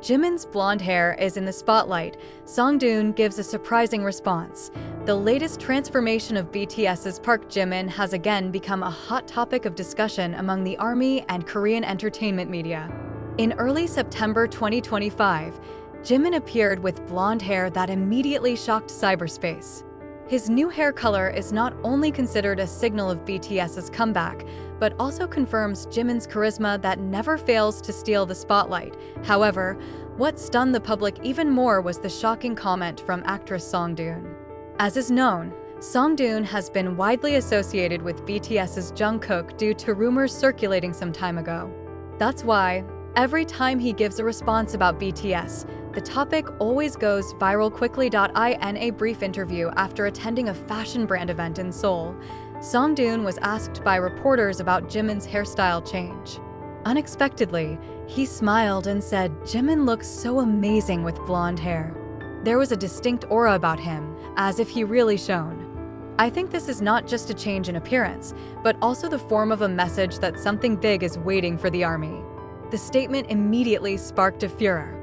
Jimin's blonde hair is in the spotlight, Da-eun gives a surprising response. The latest transformation of BTS's Park Jimin has again become a hot topic of discussion among the ARMY and Korean entertainment media. In early September 2025, Jimin appeared with blonde hair that immediately shocked cyberspace. His new hair color is not only considered a signal of BTS's comeback, but also confirms Jimin's charisma that never fails to steal the spotlight. However, what stunned the public even more was the shocking comment from actress Da-eun. As is known, Da-eun has been widely associated with BTS's Jungkook due to rumors circulating some time ago. That's why, every time he gives a response about BTS, the topic always goes viral quickly. In a brief interview after attending a fashion brand event in Seoul, Da-eun was asked by reporters about Jimin's hairstyle change. Unexpectedly, he smiled and said, "Jimin looks so amazing with blonde hair. There was a distinct aura about him, as if he really shone. I think this is not just a change in appearance, but also the form of a message that something big is waiting for the ARMY." The statement immediately sparked a furor.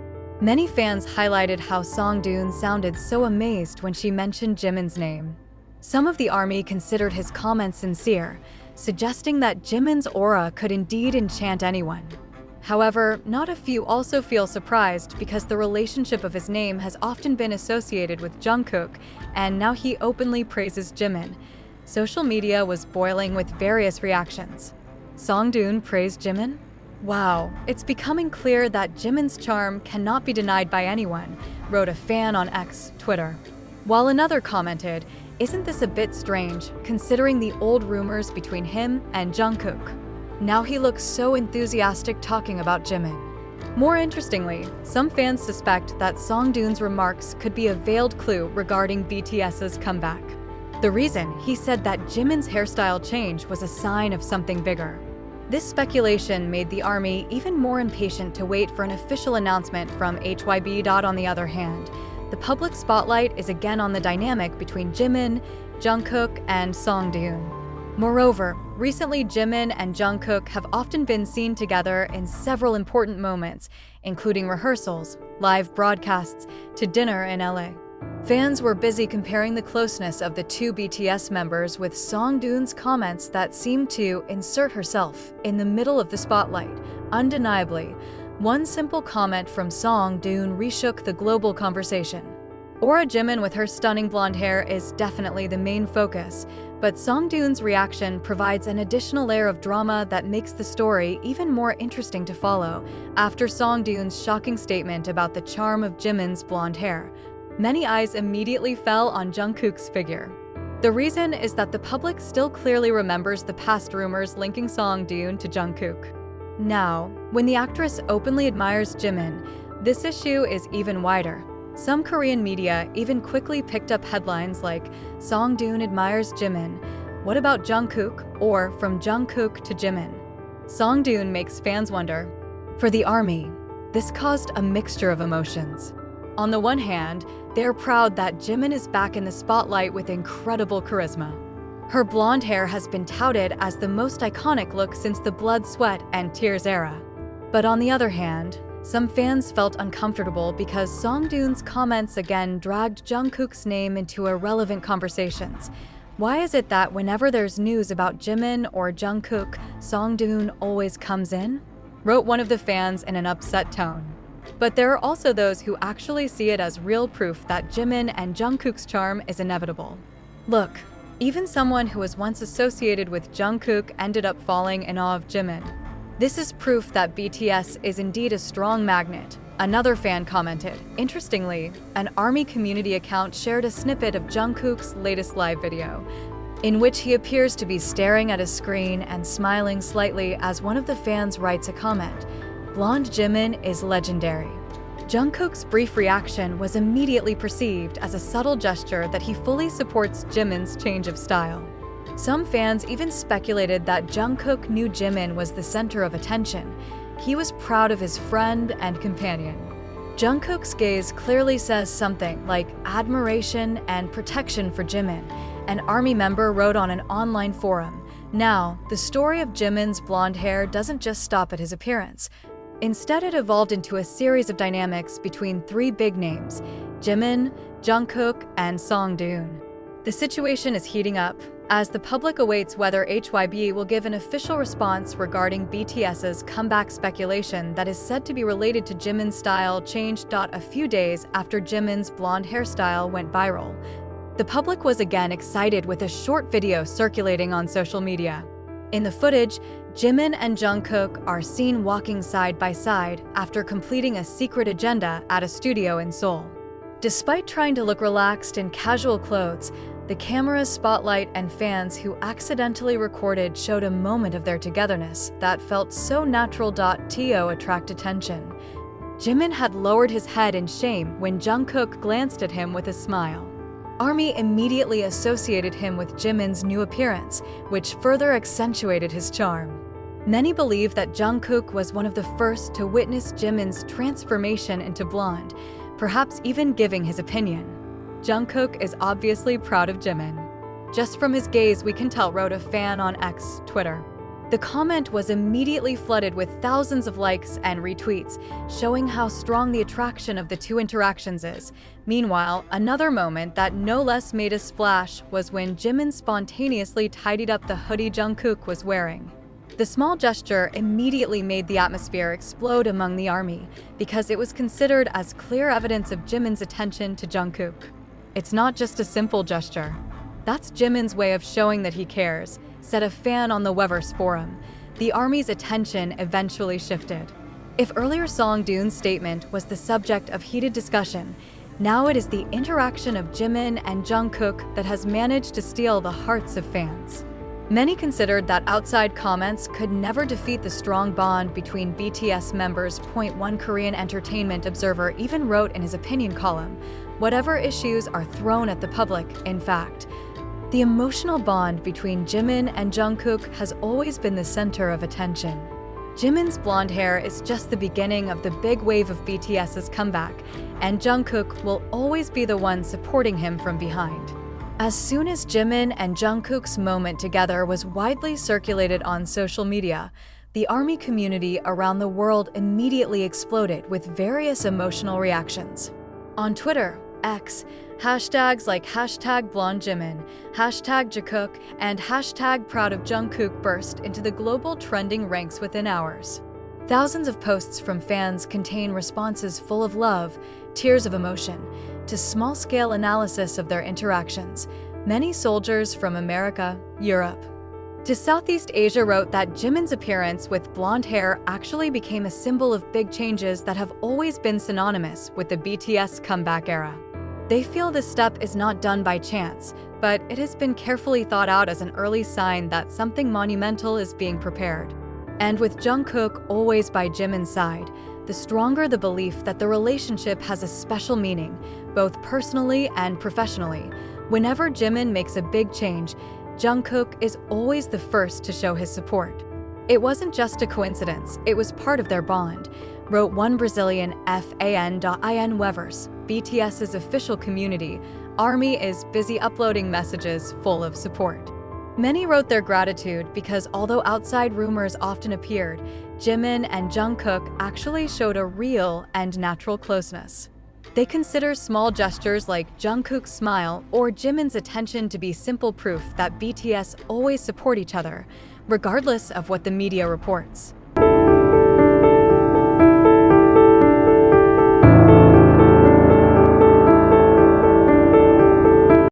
Many fans highlighted how Da-eun sounded so amazed when she mentioned Jimin's name. Some of the ARMY considered his comments sincere, suggesting that Jimin's aura could indeed enchant anyone. However, not a few also feel surprised because the relationship of his name has often been associated with Jungkook, and now he openly praises Jimin. Social media was boiling with various reactions. Da-eun praised Jimin? "Wow, it's becoming clear that Jimin's charm cannot be denied by anyone," wrote a fan on X, Twitter. While another commented, "Isn't this a bit strange, considering the old rumors between him and Jungkook? Now he looks so enthusiastic talking about Jimin." More interestingly, some fans suspect that Da-eun's remarks could be a veiled clue regarding BTS's comeback. The reason, he said that Jimin's hairstyle change was a sign of something bigger. This speculation made the ARMY even more impatient to wait for an official announcement from HYB. On the other hand, the public spotlight is again on the dynamic between Jimin, Jungkook, and Da-eun. Moreover, recently Jimin and Jungkook have often been seen together in several important moments, including rehearsals, live broadcasts, to dinner in LA. Fans were busy comparing the closeness of the two BTS members with Da-eun's comments that seemed to insert herself in the middle of the spotlight. Undeniably, one simple comment from Da-eun reshook the global conversation. Aura Jimin with her stunning blonde hair is definitely the main focus, but Da-eun's reaction provides an additional layer of drama that makes the story even more interesting to follow. After Da-eun's shocking statement about the charm of Jimin's blonde hair, many eyes immediately fell on Jungkook's figure. The reason is that the public still clearly remembers the past rumors linking Da-eun to Jungkook. Now, when the actress openly admires Jimin, this issue is even wider. Some Korean media even quickly picked up headlines like, "Da-eun admires Jimin. What about Jungkook?" or "From Jungkook to Jimin." Da-eun makes fans wonder. For the ARMY, this caused a mixture of emotions. On the one hand, they're proud that Jimin is back in the spotlight with incredible charisma. Her blonde hair has been touted as the most iconic look since the Blood, Sweat, and Tears era. But on the other hand, some fans felt uncomfortable because Da-eun's comments again dragged Jungkook's name into irrelevant conversations. Why is it that whenever there's news about Jimin or Jungkook, Da-eun always comes in? Wrote one of the fans in an upset tone. But there are also those who actually see it as real proof that Jimin and Jungkook's charm is inevitable. Look, even someone who was once associated with Jungkook ended up falling in awe of Jimin. This is proof that BTS is indeed a strong magnet, another fan commented. Interestingly, an ARMY community account shared a snippet of Jungkook's latest live video, in which he appears to be staring at a screen and smiling slightly as one of the fans writes a comment. "Blonde Jimin is legendary." Jungkook's brief reaction was immediately perceived as a subtle gesture that he fully supports Jimin's change of style. Some fans even speculated that Jungkook knew Jimin was the center of attention. He was proud of his friend and companion. Jungkook's gaze clearly says something like admiration and protection for Jimin, an ARMY member wrote on an online forum. Now, the story of Jimin's blonde hair doesn't just stop at his appearance. Instead, it evolved into a series of dynamics between three big names: Jimin, Jungkook, and Da-eun. The situation is heating up, as the public awaits whether HYB will give an official response regarding BTS's comeback speculation that is said to be related to Jimin's style change. A few days after Jimin's blonde hairstyle went viral, the public was again excited with a short video circulating on social media. In the footage, Jimin and Jungkook are seen walking side by side after completing a secret agenda at a studio in Seoul. Despite trying to look relaxed in casual clothes, the camera's spotlight and fans who accidentally recorded showed a moment of their togetherness that felt so natural. To attract attention, Jimin had lowered his head in shame when Jungkook glanced at him with a smile. ARMY immediately associated him with Jimin's new appearance, which further accentuated his charm. Many believe that Jungkook was one of the first to witness Jimin's transformation into blonde, perhaps even giving his opinion. Jungkook is obviously proud of Jimin. "Just from his gaze we can tell," wrote a fan on X, Twitter. The comment was immediately flooded with thousands of likes and retweets, showing how strong the attraction of the two interactions is. Meanwhile, another moment that no less made a splash was when Jimin spontaneously tidied up the hoodie Jungkook was wearing. The small gesture immediately made the atmosphere explode among the ARMY because it was considered as clear evidence of Jimin's attention to Jungkook. "It's not just a simple gesture. That's Jimin's way of showing that he cares," said a fan on the Weverse forum. The ARMY's attention eventually shifted. If earlier Da-eun's statement was the subject of heated discussion, now it is the interaction of Jimin and Jungkook that has managed to steal the hearts of fans. Many considered that outside comments could never defeat the strong bond between BTS members. One Korean Entertainment Observer even wrote in his opinion column, "Whatever issues are thrown at the public, in fact, the emotional bond between Jimin and Jungkook has always been the center of attention." Jimin's blonde hair is just the beginning of the big wave of BTS's comeback, and Jungkook will always be the one supporting him from behind. As soon as Jimin and Jungkook's moment together was widely circulated on social media, the ARMY community around the world immediately exploded with various emotional reactions. On Twitter, X, hashtags like #BlondeJimin, #Jungkook, and #ProudOfJungkook burst into the global trending ranks within hours. Thousands of posts from fans contain responses full of love, tears of emotion, to small-scale analysis of their interactions. Many soldiers from America, Europe, to Southeast Asia wrote that Jimin's appearance with blonde hair actually became a symbol of big changes that have always been synonymous with the BTS comeback era. They feel this step is not done by chance, but it has been carefully thought out as an early sign that something monumental is being prepared. And with Jungkook always by Jimin's side, the stronger the belief that the relationship has a special meaning, both personally and professionally. Whenever Jimin makes a big change, Jungkook is always the first to show his support. "It wasn't just a coincidence, it was part of their bond," wrote one Brazilian fan.in Weverse, BTS's official community. ARMY is busy uploading messages full of support. Many wrote their gratitude because although outside rumors often appeared, Jimin and Jungkook actually showed a real and natural closeness. They consider small gestures like Jungkook's smile or Jimin's attention to be simple proof that BTS always support each other, regardless of what the media reports.